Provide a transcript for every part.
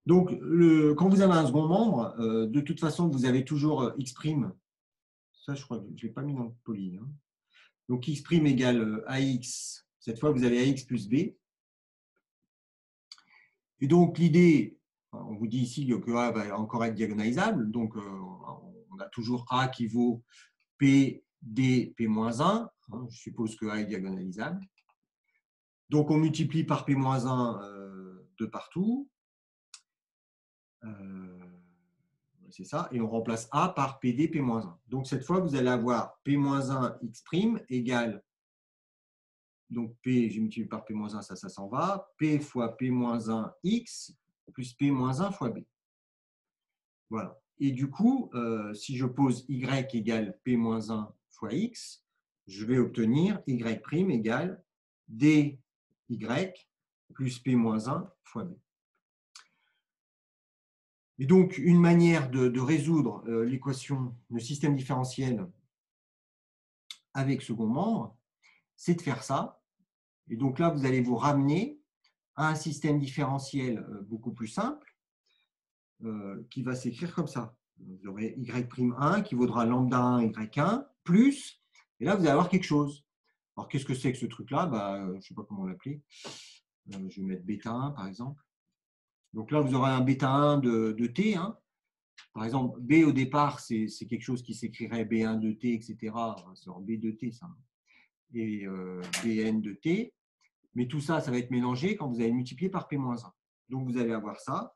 Donc, quand vous avez un second membre, de toute façon, vous avez toujours x'. Ça, je crois que je ne l'ai pas mis dans le poly. Hein. Donc, x' égale ax. Cette fois, vous avez ax plus b. Et donc, l'idée, on vous dit ici que A va encore être diagonalisable. Donc, on a toujours A qui vaut P, D, P-1. Je suppose que A est diagonalisable. Donc, on multiplie par P-1 de partout. C'est ça. Et on remplace A par PD, P-1. Donc, cette fois, vous allez avoir P-1 x' égale, donc P, j'ai multiplié par P-1, ça s'en va. P fois P-1 x plus P-1 fois B. Voilà. Et du coup, si je pose Y égale P-1 fois X, je vais obtenir Y' égale DY plus P-1 fois B. Et donc, une manière de résoudre l'équation, le système différentiel avec second membre, c'est de faire ça. Et donc là, vous allez vous ramener à un système différentiel beaucoup plus simple qui va s'écrire comme ça. Vous aurez Y'1 qui vaudra lambda 1 Y1 plus, et là, vous allez avoir quelque chose. Alors, qu'est-ce que c'est que ce truc-là? Je ne sais pas comment l'appeler. Je vais mettre bêta 1, par exemple. Donc là, vous aurez un bêta 1 de t. Hein. Par exemple, B au départ, c'est quelque chose qui s'écrirait B1 de t, etc. C'est B de t, ça. Et Bn de t. Mais tout ça, ça va être mélangé quand vous allez multiplier par P-1. Donc, vous allez avoir ça.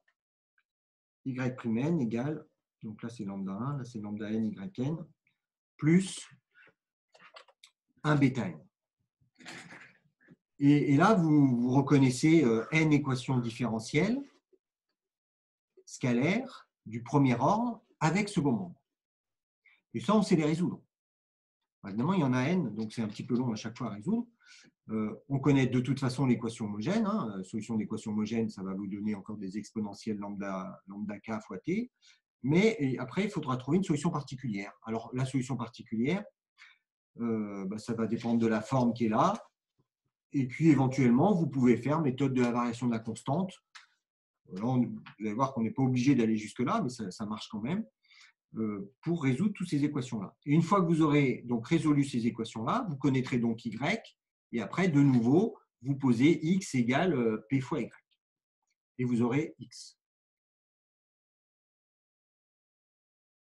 Y'N égale, donc là c'est lambda 1, là c'est lambda n yn, plus un bêta n. Et là, vous reconnaissez n équations différentielles scalaires du premier ordre avec second membre. Et ça, on sait les résoudre. Évidemment, il y en a n, donc c'est un petit peu long à chaque fois à résoudre. On connaît de toute façon l'équation homogène. Hein. Solution d'équation homogène, ça va vous donner encore des exponentielles lambda k fois t. Mais après, il faudra trouver une solution particulière. Alors, la solution particulière, ça va dépendre de la forme qui est là. Et puis, éventuellement, vous pouvez faire méthode de la variation de la constante. Là, vous allez voir qu'on n'est pas obligé d'aller jusque-là, mais ça marche quand même, pour résoudre toutes ces équations-là. Et une fois que vous aurez donc résolu ces équations-là, vous connaîtrez donc y. Et après, de nouveau, vous posez x égale p fois y. Et vous aurez x.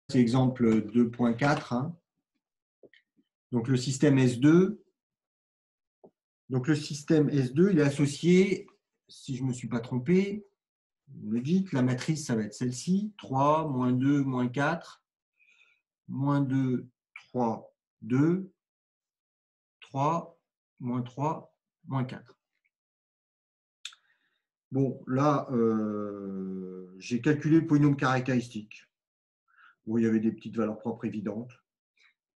C'est exemple 2.4. Hein. Donc, le système S2. Donc, le système S2, il est associé, si je ne me suis pas trompé, vous me dites, la matrice, ça va être celle-ci. 3, moins 2, moins 4, moins 2, 3, 2, 3, moins 3, moins 4. Bon, là, j'ai calculé le polynôme caractéristique. Bon, il y avait des petites valeurs propres évidentes.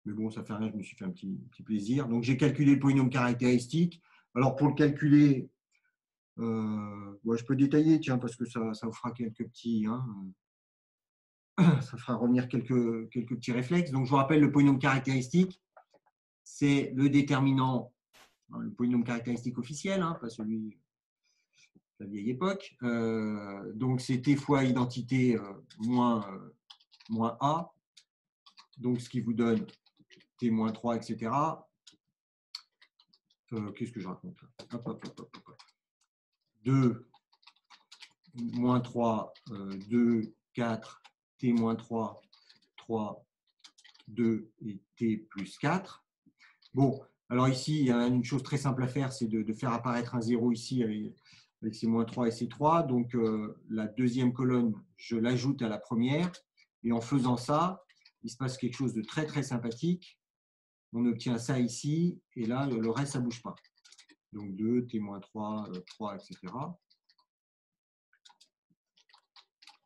Mais bon, ça fait rien, je me suis fait un petit plaisir. Donc, j'ai calculé le polynôme caractéristique. Alors, pour le calculer, je peux détailler, tiens, parce que ça vous fera quelques petits... Hein, ça fera revenir quelques petits réflexes. Donc, je vous rappelle, le polynôme caractéristique, c'est le déterminant, le polynôme caractéristique officiel, hein, pas celui de la vieille époque. Donc, c'est t fois identité moins a. Donc, ce qui vous donne t moins 3, etc. Qu'est-ce que je raconte là? Hop. 2, moins 3, 2, 4, t moins 3, 3, 2 et t plus 4. Bon, alors ici, il y a une chose très simple à faire, c'est de faire apparaître un 0 ici avec ces moins 3 et ces 3. Donc, la deuxième colonne, je l'ajoute à la première. Et en faisant ça, il se passe quelque chose de très, très sympathique. On obtient ça ici. Et là, le reste, ça ne bouge pas. Donc, 2, t-3, 3, etc.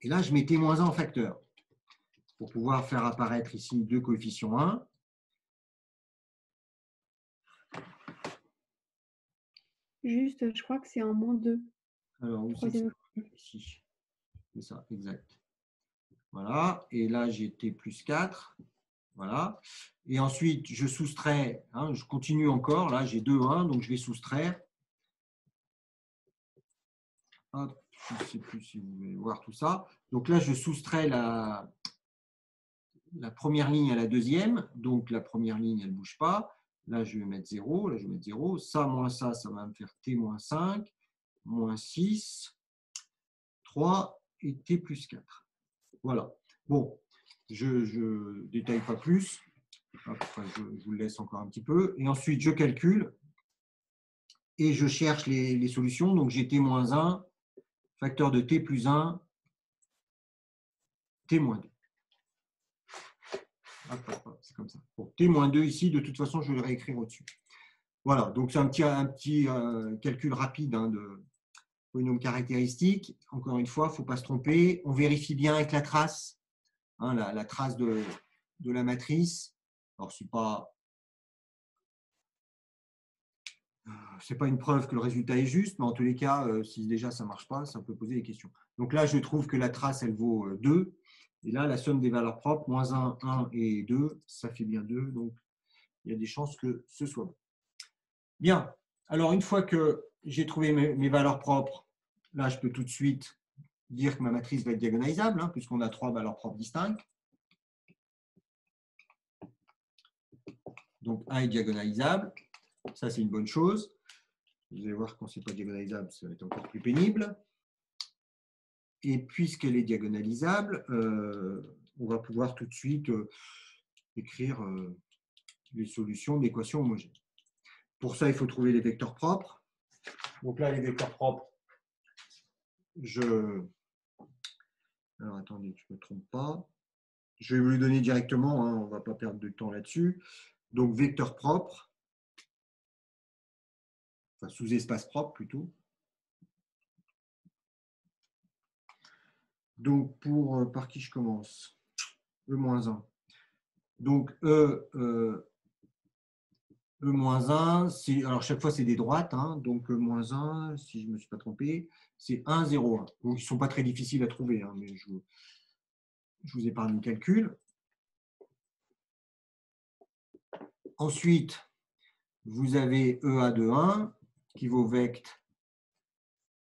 Et là, je mets t-1 en facteur pour pouvoir faire apparaître ici deux coefficients 1. Juste, je crois que c'est en moins 2. Alors, où c'est ça? Ici. C'est ça, exact. Voilà. Et là, j'ai t plus 4. Voilà. Et ensuite, je soustrais. Hein, je continue encore. Là, j'ai 2, 1. Donc, je vais soustraire. Hop, je ne sais plus si vous voulez voir tout ça. Donc là, je soustrais la première ligne à la deuxième. Donc la première ligne, elle ne bouge pas. Là, je vais mettre 0. Là, je vais mettre 0. Ça, moins ça va me faire t moins 5, moins 6, 3 et t plus 4. Voilà. Bon, je ne détaille pas plus. Après, je vous le laisse encore un petit peu. Et ensuite, je calcule et je cherche les solutions. Donc, j'ai t moins 1, facteur de t plus 1, t moins 2. C'est comme ça. Bon, t moins 2 ici, de toute façon, je vais le réécrire au-dessus. Voilà, donc c'est un petit calcul rapide de polynôme caractéristique. Encore une fois, il ne faut pas se tromper. On vérifie bien avec la trace, la trace de la matrice. Alors, ce n'est pas une preuve que le résultat est juste, mais en tous les cas, si déjà ça ne marche pas, ça peut poser des questions. Donc là, je trouve que la trace, elle vaut 2. Et là, la somme des valeurs propres, moins 1, 1 et 2, ça fait bien 2. Donc, il y a des chances que ce soit bon. Bien. Alors, une fois que j'ai trouvé mes valeurs propres, là, je peux tout de suite dire que ma matrice va être diagonalisable, puisqu'on a 3 valeurs propres distinctes. Donc, 1 est diagonalisable. Ça, c'est une bonne chose. Vous allez voir, quand ce n'est pas diagonalisable, ça va être encore plus pénible. Et puisqu'elle est diagonalisable, on va pouvoir tout de suite écrire les solutions d'équations homogènes. Pour ça, il faut trouver les vecteurs propres. Donc là, les vecteurs propres, alors attendez, je ne me trompe pas. Je vais vous les donner directement, on ne va pas perdre de temps là-dessus. Donc vecteur propre, enfin sous-espace propre plutôt. Donc par qui je commence? E-1. Donc E-1, alors chaque fois c'est des droites, donc E-1, si je ne me suis pas trompé, c'est 1, 0, 1. Donc ils ne sont pas très difficiles à trouver, mais je vous épargne le calcul. Ensuite, vous avez EA de 1 qui vaut vect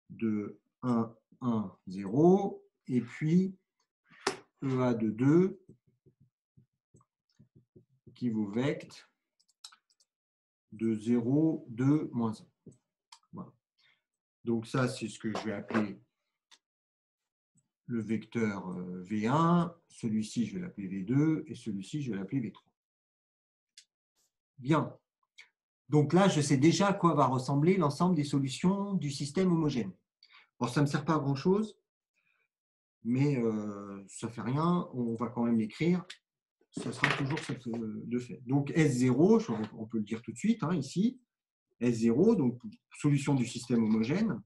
de 1, 1, 0, et puis EA de 2 qui vaut vect de 0, 2, moins 1. Voilà. Donc ça, c'est ce que je vais appeler le vecteur V1. Celui-ci, je vais l'appeler V2, et celui-ci, je vais l'appeler V3. Bien. Donc là, je sais déjà à quoi va ressembler l'ensemble des solutions du système homogène. Bon, ça ne me sert pas à grand-chose, mais ça ne fait rien, on va quand même l'écrire. Ça sera toujours de fait. Donc S0, on peut le dire tout de suite, ici, S0, donc solution du système homogène,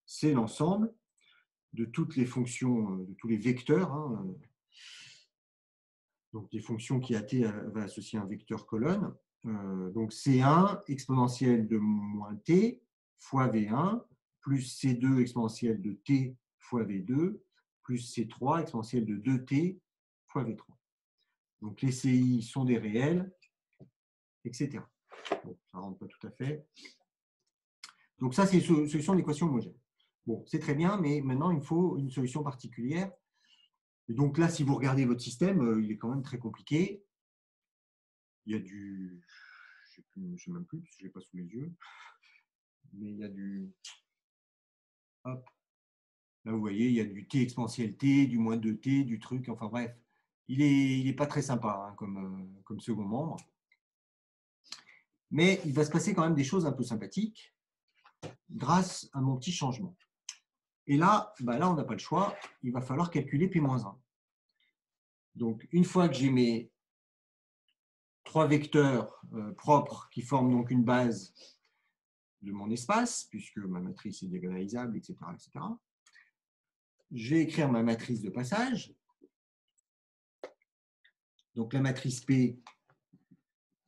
c'est l'ensemble de toutes les fonctions, de tous les vecteurs, donc des fonctions qui AT va associer un vecteur colonne. Donc C1 exponentielle de moins t fois V1 plus C2 exponentielle de t fois V2 plus C3 exponentielle de 2t fois V3. Donc les CI sont des réels, etc. Bon, ça ne rentre pas tout à fait. Donc ça, c'est une solution d'équation homogène. Bon, c'est très bien, mais maintenant, il faut une solution particulière. Et donc là, si vous regardez votre système, il est quand même très compliqué. Il y a du... Je ne sais même plus, parce que je ne l'ai pas sous les yeux. Mais il y a du... Hop. Là, vous voyez, il y a du t exponentielle t, du moins 2t, du truc. Enfin bref, il est pas très sympa comme second membre. Mais il va se passer quand même des choses un peu sympathiques grâce à mon petit changement. Et là, on n'a pas le choix. Il va falloir calculer P-1. Donc, une fois que j'ai mes 3 vecteurs propres qui forment donc une base de mon espace, puisque ma matrice est diagonalisable, etc., etc., je vais écrire ma matrice de passage. Donc, la matrice P,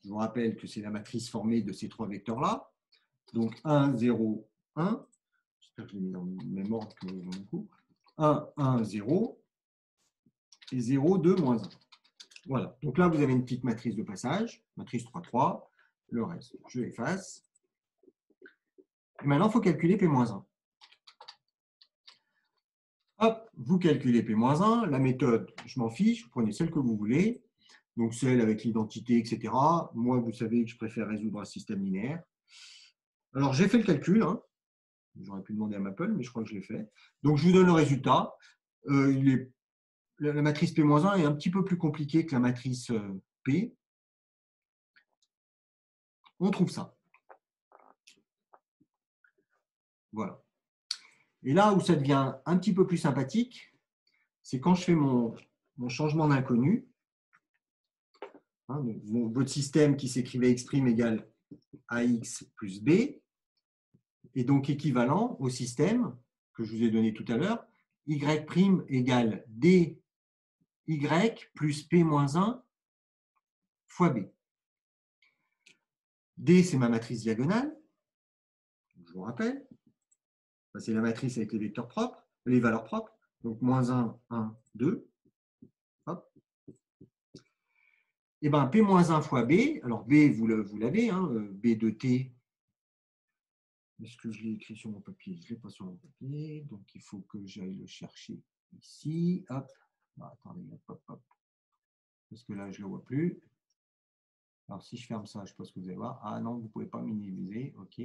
je vous rappelle que c'est la matrice formée de ces 3 vecteurs-là. Donc, 1, 0, 1. J'espère que je l'ai mis dans le même ordre que dans mon cours. 1, 1, 0. Et 0, 2, moins 1. Voilà. Donc là, vous avez une petite matrice de passage, matrice 3, 3. Le reste, je l'efface. Et maintenant, il faut calculer P-1. Hop, vous calculez P-1. La méthode, je m'en fiche, vous prenez celle que vous voulez. Donc, celle avec l'identité, etc. Moi, vous savez que je préfère résoudre un système linéaire. Alors, j'ai fait le calcul. Hein. J'aurais pu demander à Maple, mais je crois que je l'ai fait. Donc, je vous donne le résultat. La matrice P-1 est un petit peu plus compliquée que la matrice P. On trouve ça. Voilà. Et là où ça devient un petit peu plus sympathique, c'est quand je fais mon changement d'inconnu. Hein, votre système qui s'écrivait x' égale ax plus b est donc équivalent au système que je vous ai donné tout à l'heure, y' égale dy plus p-1 fois b. D, c'est ma matrice diagonale, je vous rappelle. C'est la matrice avec les vecteurs propres, les valeurs propres. Donc, moins 1, 1, 2. Hop. Et bien, P-1 fois B, alors B, vous l'avez, hein, B de T. Est-ce que je l'ai écrit sur mon papier? Je ne l'ai pas sur mon papier, donc il faut que j'aille le chercher ici. Hop. Ah, attendez, hop, hop. Parce que là, je ne le vois plus. Alors, si je ferme ça, je ne sais pas ce que vous allez voir. Ah non, vous ne pouvez pas minimiser. OK.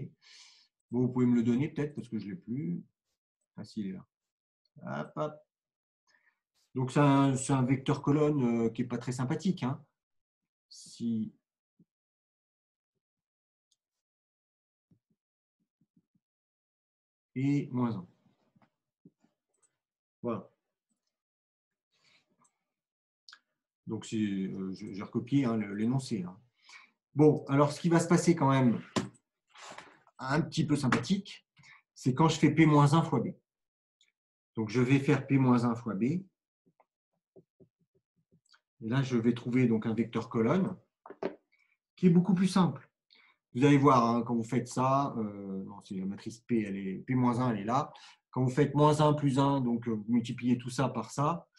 Bon, vous pouvez me le donner peut-être parce que je ne l'ai plus. Ah, si, il est là. Hop, hop. Donc, c'est un vecteur colonne qui n'est pas très sympathique. Hein. Si et moins 1. Voilà. Donc, j'ai recopié hein, l'énoncé. Hein. Bon, alors ce qui va se passer quand même un petit peu sympathique, c'est quand je fais P-1 fois B. Donc, je vais faire P-1 fois B. Et là, je vais trouver donc un vecteur colonne qui est beaucoup plus simple. Vous allez voir, hein, quand vous faites ça, non, c'est la matrice P, P-1, elle est là. Quand vous faites moins 1 plus 1, donc vous multipliez tout ça par ça,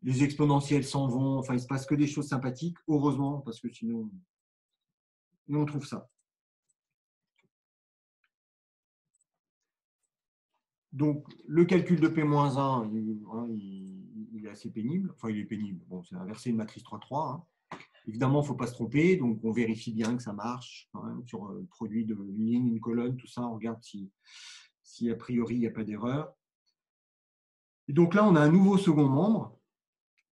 les exponentielles s'en vont, enfin, il ne se passe que des choses sympathiques, heureusement, parce que sinon, on trouve ça. Donc, le calcul de P-1, il est assez pénible. Enfin, il est pénible. Bon, c'est inverser une matrice 3-3. Hein. Évidemment, il ne faut pas se tromper. Donc, on vérifie bien que ça marche quand même, sur le produit de une ligne, une colonne, tout ça. On regarde si a priori, il n'y a pas d'erreur. Et donc là, on a un nouveau second membre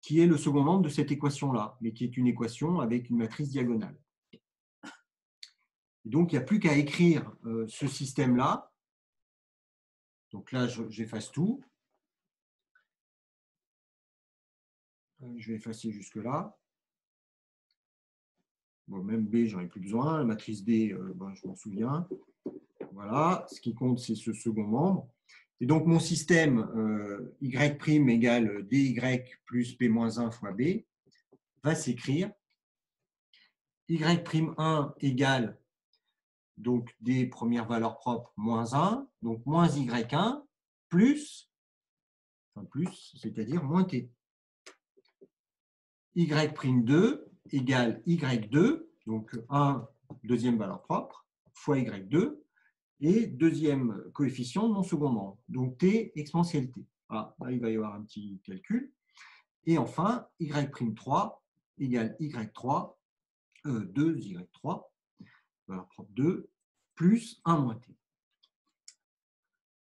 qui est le second membre de cette équation-là, mais qui est une équation avec une matrice diagonale. Et donc, il n'y a plus qu'à écrire ce système-là. Donc là, j'efface tout. Je vais effacer jusque-là. Bon, même B, j'en ai plus besoin. La matrice D, je m'en souviens. Voilà. Ce qui compte, c'est ce second membre. Et donc, mon système Y' égale DY plus P-1 fois B va s'écrire Y'1 égale donc des premières valeurs propres moins 1, donc moins Y1 plus, c'est-à-dire moins T. Y'2 égale Y2, donc 1, deuxième valeur propre, fois Y2, et deuxième coefficient de mon second membre, donc T exponentielle T. Voilà, là, il va y avoir un petit calcul. Et enfin, Y'3 égale Y3, 2Y3, valeur propre 2, plus 1 moins T.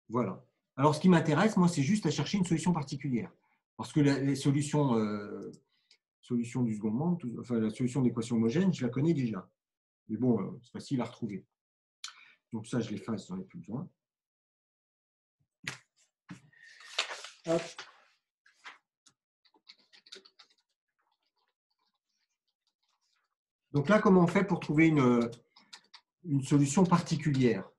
Voilà. Alors, ce qui m'intéresse, moi, c'est juste à chercher une solution particulière. Parce que les solutions du second membre, enfin, la solution d'équation homogène, je la connais déjà. Mais bon, c'est facile à retrouver. Donc ça, je l'efface, j'en ai plus besoin. Hop. Donc là, comment on fait pour trouver une solution particulière?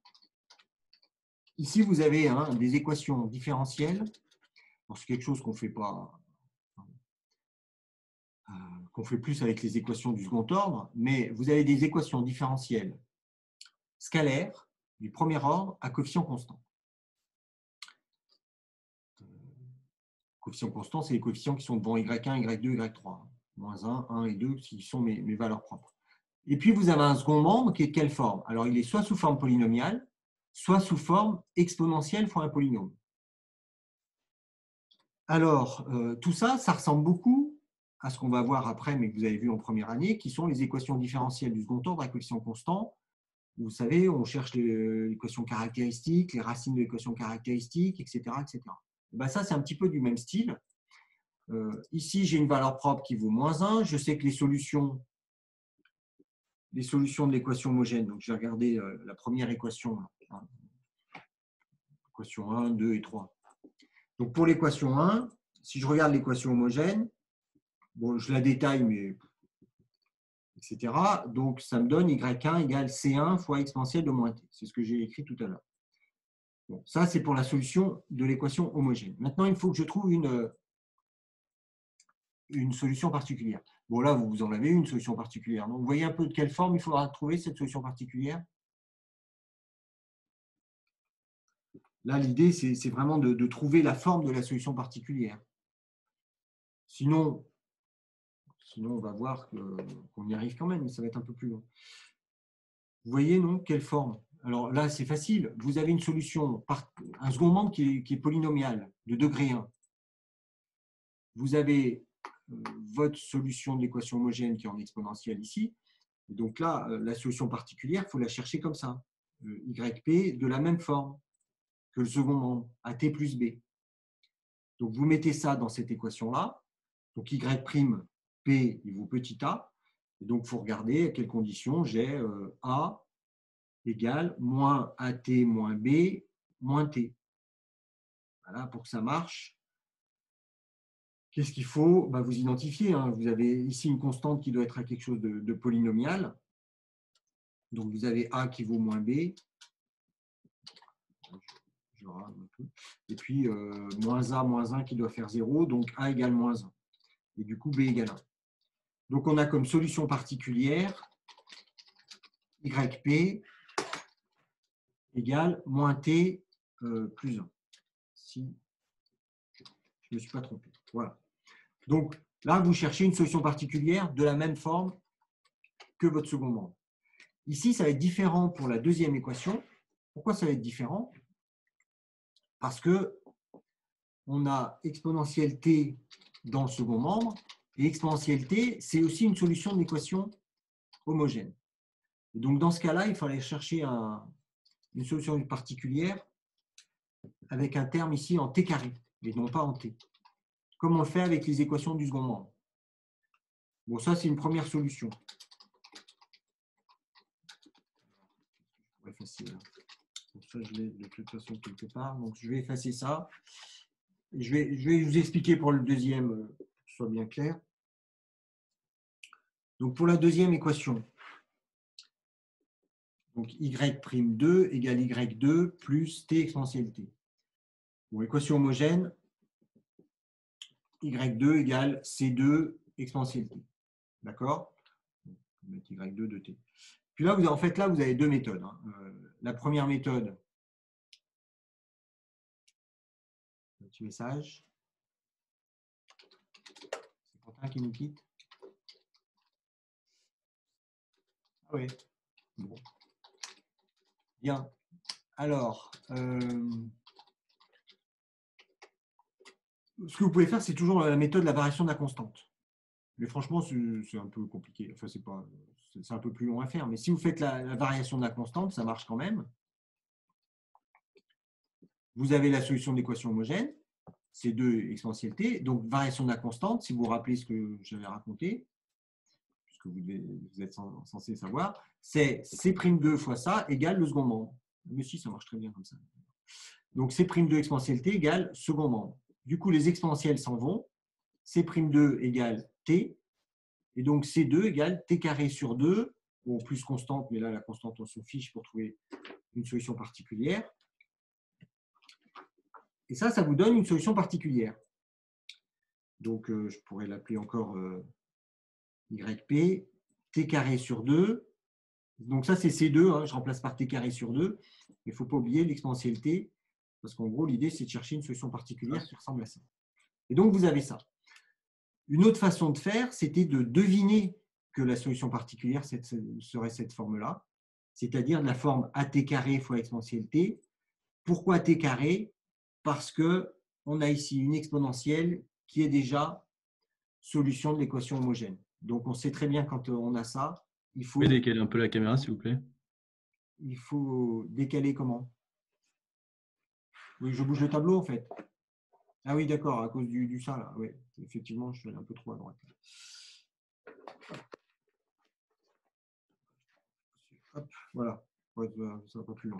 Ici, vous avez des équations différentielles. C'est quelque chose qu'on ne fait pas, qu'on fait plus avec les équations du second ordre, mais vous avez des équations différentielles scalaires du premier ordre à coefficient constant. Coefficient constant, c'est les coefficients qui sont devant Y1, Y2, Y3. Moins 1, 1 et 2, qui sont mes valeurs propres. Et puis, vous avez un second membre qui est de quelle forme? Alors, il est soit sous forme polynomiale, soit sous forme exponentielle fois un polynôme. Alors, tout ça, ça ressemble beaucoup à ce qu'on va voir après, mais que vous avez vu en première année, qui sont les équations différentielles du second ordre à coefficient constant. Vous savez, on cherche l'équation caractéristique, les racines de l'équation caractéristique, etc. etc. Ben ça, c'est un petit peu du même style. Ici, j'ai une valeur propre qui vaut -1. Je sais que les solutions de l'équation homogène, donc je vais regarder la première équation, hein, équation 1, 2 et 3. Donc pour l'équation 1, si je regarde l'équation homogène, bon, je la détaille, mais etc. Donc ça me donne y1 égale C1 fois exponentielle de moins t. C'est ce que j'ai écrit tout à l'heure. Bon, ça, c'est pour la solution de l'équation homogène. Maintenant, il faut que je trouve une solution particulière. Bon, là, vous en avez une solution particulière. Donc, vous voyez un peu de quelle forme il faudra trouver cette solution particulière. Là, l'idée, c'est vraiment de trouver la forme de la solution particulière. Sinon on va voir qu'on y arrive quand même, mais ça va être un peu plus long. Vous voyez, non? Quelle forme? Alors là, c'est facile. Vous avez une solution, un second membre qui est polynomial, de degré 1. Vous avez votre solution de l'équation homogène qui est en exponentielle ici. Et donc là, la solution particulière, il faut la chercher comme ça. YP de la même forme que le second membre, AT plus B. Donc vous mettez ça dans cette équation-là. Donc Y'P, il vaut petit a. Et donc il faut regarder à quelles conditions j'ai A égale moins AT moins B moins T. Voilà, pour que ça marche. Qu'est-ce qu'il faut? Vous identifier. Hein. Vous avez ici une constante qui doit être à quelque chose de polynomial. Donc vous avez A qui vaut moins B. Et puis moins A moins 1 qui doit faire 0. Donc A égale moins 1. Et du coup B égale 1. Donc on a comme solution particulière YP égale moins T plus 1. Si je ne me suis pas trompé. Voilà. Donc là, vous cherchez une solution particulière de la même forme que votre second membre. Ici, ça va être différent pour la deuxième équation. Pourquoi ça va être différent? Parce que on a exponentielle t dans le second membre, et exponentielle t, c'est aussi une solution de l'équation homogène. Et donc, dans ce cas-là, il fallait chercher une solution particulière avec un terme ici en t carré, et non pas en t. Comme on le fait avec les équations du second membre. Bon, ça, c'est une première solution. Effacer, bon, ça, je l'ai de toute façon quelque part. Donc, je vais effacer ça. Je vais vous expliquer pour le deuxième, pour que ce soit bien clair. Donc, pour la deuxième équation, donc y'2 égale y2 plus t exponentielle t. Bon, équation homogène, y2 égale c2 exponentielle t. D'accord? On va mettre y2 de t. Puis là, en fait, là, vous avez deux méthodes. Hein. La première méthode, un petit message. C'est Quentin qui nous quitte. Ah oui. Bon. Bien. Alors, ce que vous pouvez faire, c'est toujours la méthode de la variation de la constante. Mais franchement, c'est un peu compliqué. Enfin, c'est un peu plus long à faire. Mais si vous faites la variation de la constante, ça marche quand même. Vous avez la solution de l'équation homogène, C2 exponentielle t. Donc, variation de la constante, si vous vous rappelez ce que j'avais raconté, puisque vous êtes censé savoir, c'est C'2 fois ça égale le second membre. Mais si, ça marche très bien comme ça. Donc, C'2 exponentielle t égale second membre. Du coup, les exponentielles s'en vont. C'2 égale t. Et donc, C2 égale t carré sur 2, bon, plus constante, mais là, la constante, on s'en fiche pour trouver une solution particulière. Et ça vous donne une solution particulière. Donc, je pourrais l'appeler encore YP, t carré sur 2. Donc, ça, c'est C2, hein, je remplace par t carré sur 2. Mais il ne faut pas oublier l'exponentielle t, parce qu'en gros, l'idée, c'est de chercher une solution particulière qui ressemble à ça. Et donc, vous avez ça. Une autre façon de faire, c'était de deviner que la solution particulière serait cette forme-là, c'est-à-dire de la forme at carré fois exponentielle t. Pourquoi t carré? Parce que on a ici une exponentielle qui est déjà solution de l'équation homogène. Donc, on sait très bien quand on a ça, Vous pouvez décaler un peu la caméra, s'il vous plaît? Il faut décaler comment? Oui, je bouge le tableau, en fait. Ah oui, d'accord, à cause du ça, là. Oui, effectivement, je suis allé un peu trop à droite. Hop, voilà. Ouais, ça va pas plus loin.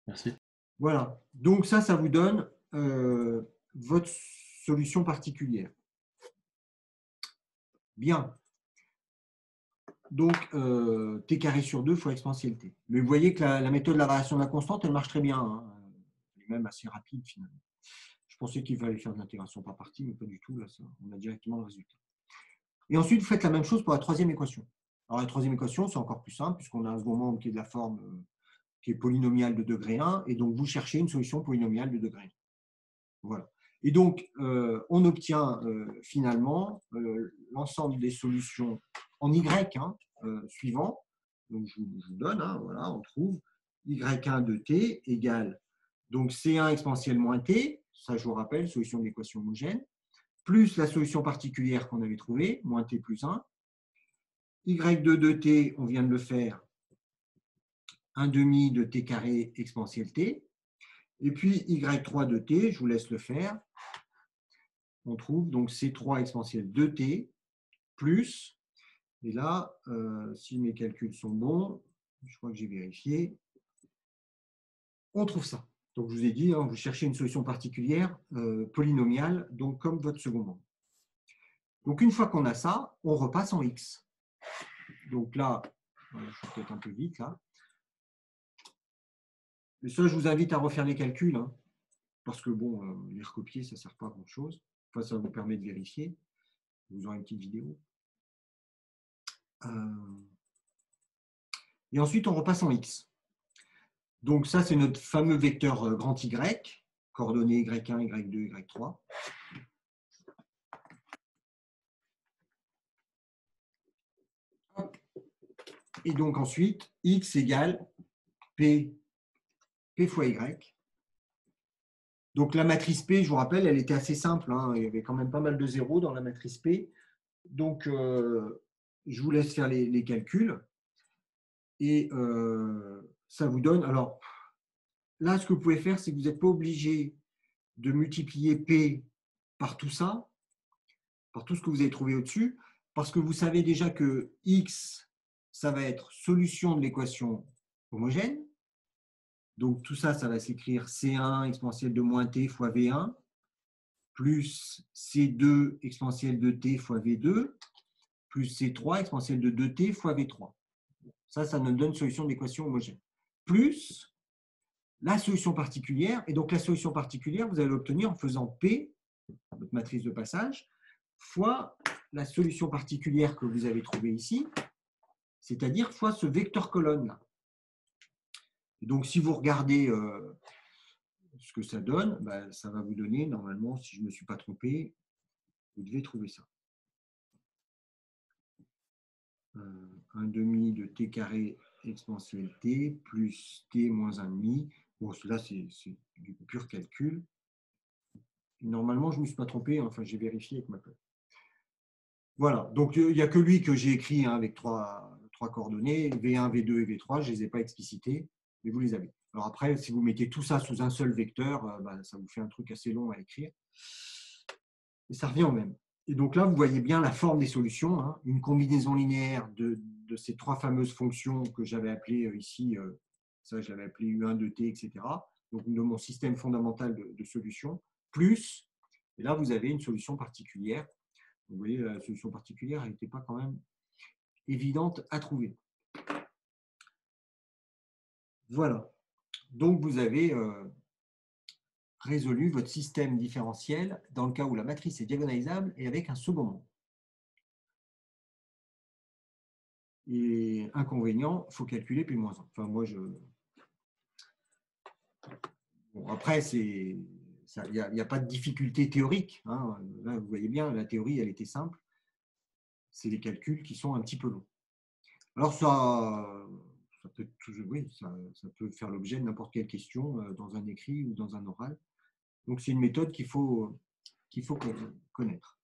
Merci. Voilà. Donc, ça vous donne votre solution particulière. Bien. Donc, t carré sur 2 fois exponentielle t. Mais vous voyez que la méthode de la variation de la constante, elle marche très bien. Hein. Elle est même assez rapide, finalement. Je pensais qu'il fallait faire de l'intégration par partie, mais pas du tout. Là, ça, on a directement le résultat. Et ensuite, vous faites la même chose pour la troisième équation. Alors, la troisième équation, c'est encore plus simple, puisqu'on a un second membre qui est de la forme qui est polynomiale de degré 1, et donc vous cherchez une solution polynomiale de degré 1. Voilà. Et donc, on obtient finalement l'ensemble des solutions en Y suivant. Donc, je vous donne, hein, voilà, on trouve Y1 de t égale donc C1 exponentielle moins t, ça je vous rappelle, solution de l'équation homogène, plus la solution particulière qu'on avait trouvée, moins t plus 1. Y2 de t, on vient de le faire, 1 demi de t carré exponentielle t. Et puis Y3 de t, je vous laisse le faire. On trouve donc C3 exponentielle 2t plus, et là, si mes calculs sont bons, je crois que j'ai vérifié, on trouve ça. Donc, je vous ai dit, hein, vous cherchez une solution particulière, polynomiale, donc comme votre second membre. Donc, une fois qu'on a ça, on repasse en x. Donc là, je suis peut-être un peu vite là. Mais ça, je vous invite à refaire les calculs, hein, parce que bon, les recopier, ça ne sert pas à grand-chose. Enfin, ça vous permet de vérifier. Vous aurez une petite vidéo. Et ensuite, on repasse en x. Donc ça, c'est notre fameux vecteur grand Y, coordonnées Y1, Y2, Y3. Et donc ensuite, x égale P fois Y. Donc la matrice P, je vous rappelle, elle était assez simple. Hein, il y avait quand même pas mal de zéros dans la matrice P. Donc, je vous laisse faire les calculs. Et ça vous donne… Alors, là, ce que vous pouvez faire, c'est que vous n'êtes pas obligé de multiplier P par tout ça, par tout ce que vous avez trouvé au-dessus, parce que vous savez déjà que X, ça va être solution de l'équation homogène. Donc, tout ça, ça va s'écrire C1 exponentielle de moins t fois V1 plus C2 exponentielle de t fois V2 plus C3 exponentielle de 2t fois V3. Ça nous donne solution de l'équation homogène. Plus la solution particulière. Et donc, la solution particulière, vous allez l'obtenir en faisant P, votre matrice de passage, fois la solution particulière que vous avez trouvée ici, c'est-à-dire fois ce vecteur colonne-là. Donc, si vous regardez ce que ça donne, ben, ça va vous donner, normalement, si je ne me suis pas trompé, vous devez trouver ça. 1 demi de t carré exponentielle t plus t moins 1 demi. Bon, cela, c'est du pur calcul. Normalement, je ne me suis pas trompé, enfin, j'ai vérifié avec ma code. Voilà, donc il n'y a que lui que j'ai écrit hein, avec trois coordonnées, V1, V2 et V3, je ne les ai pas explicités, mais vous les avez. Alors après, si vous mettez tout ça sous un seul vecteur, bah, ça vous fait un truc assez long à écrire. Et ça revient au même. Et donc là, vous voyez bien la forme des solutions, hein, une combinaison linéaire de ces trois fameuses fonctions que j'avais appelées ici, ça je l'avais appelé U1, 2t, etc. Donc de mon système fondamental de solutions, plus, et là vous avez une solution particulière. Vous voyez, la solution particulière, elle n'était pas quand même évidente à trouver. Voilà. Donc, vous avez résolu votre système différentiel dans le cas où la matrice est diagonalisable et avec un second membre. Et inconvénient, il faut calculer P-1. Enfin, moi, je… Bon, après, il n'y a pas de difficulté théorique. Hein. Là, vous voyez bien, la théorie, elle était simple. C'est les calculs qui sont un petit peu longs. Alors, ça peut toujours, oui, ça peut faire l'objet de n'importe quelle question dans un écrit ou dans un oral. Donc, c'est une méthode qu'il faut connaître.